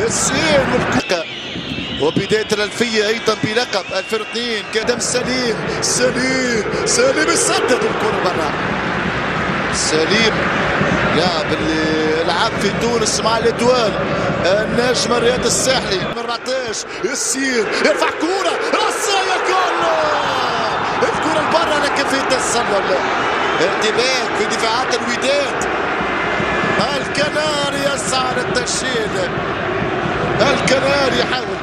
ياسين وبداية الألفية أيضا بلقب 2002 قدم سليم يسدد الكرة برا. سليم لاعب اللي لعب في تونس مع الإدوال النجم رياض الساحلي من رطاش. ياسين يرفع كرة راسية جول، الكرة لبرا لكن في تسلل. ارتباك في دفاعات الوداد. الكناري يسعى للترشيد، الكناري يحاول،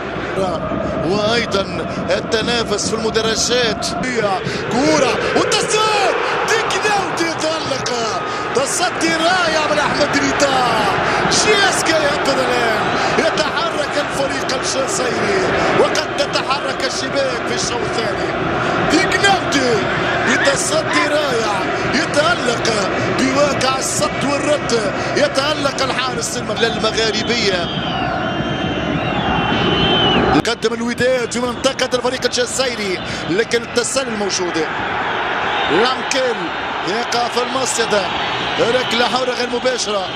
وايضا التنافس في المدرجات. كوره والتسديد ديكناوتي يتألق، تصدي رائع من احمد ريتا. جياسكا ينقذ الان، يتحرك الفريق الجزائري وقد تتحرك الشباك في الشوط الثاني. ديكناوتي بتصدي رائع يتألق بواقع الصد والرد، يتألق الحارس للمغاربيه. قدم الوداد في منطقة الفريق الجزائري لكن التسلل موجود. لامكيل يقع في المصيدة، ركلة حرة غير مباشرة.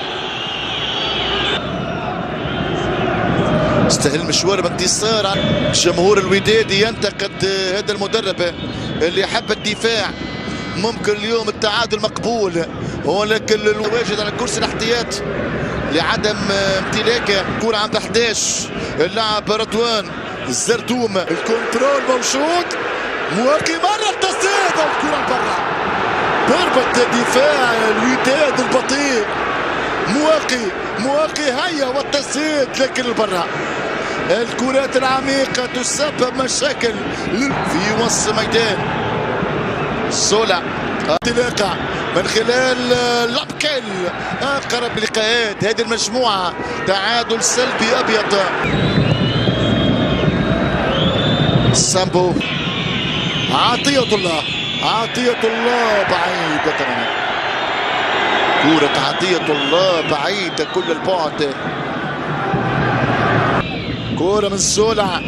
استهل مشوار بانتصار. جمهور الوداد ينتقد هذا المدرب اللي يحب الدفاع. ممكن اليوم التعادل مقبول ولكن الواجد على كرسي الاحتياط لعدم امتلاكه. كرة عند 11 اللاعب رضوان الزرتوم، الكنترول موجود، مواقي مرة التسديد والكرة برا. ضربة دفاع الوداد البطيء. مواقي هيا والتسديد لكن البرا. الكرات العميقة تسبب مشاكل في وسط ميدان. سولا انطلاقة من خلال لابكيل، اقرب لقاءات هذه المجموعة. تعادل سلبي ابيض. سامبو عطية الله بعيدة، كرة عطية الله بعيدة كل البعد. كرة من سولا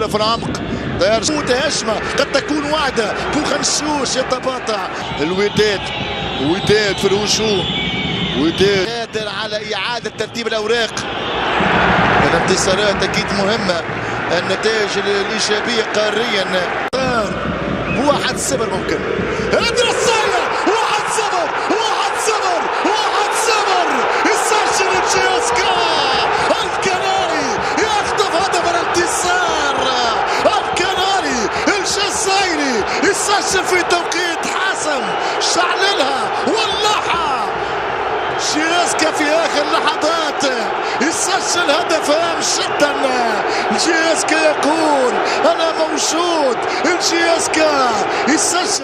في العمق، هجمة قد تكون وعدة. بوخنشوش يتباطأ. الوداد في الهجوم، وداد قادر على إعادة ترتيب الأوراق. الانتصارات أكيد مهمة، النتائج الإيجابية قاريا. 1-0 ممكن. هذه رصاية 1-0 يسجل جياسكا. الكناري يخطف هدف الانتصار. الكناري الجزائري يسجل في توقيت حاسم، شعللها واللوحة. جياسكا في آخر لحظات يسجل هدف هام جدا. جياسكا يقول أنا موجود. جياسكا يسجل.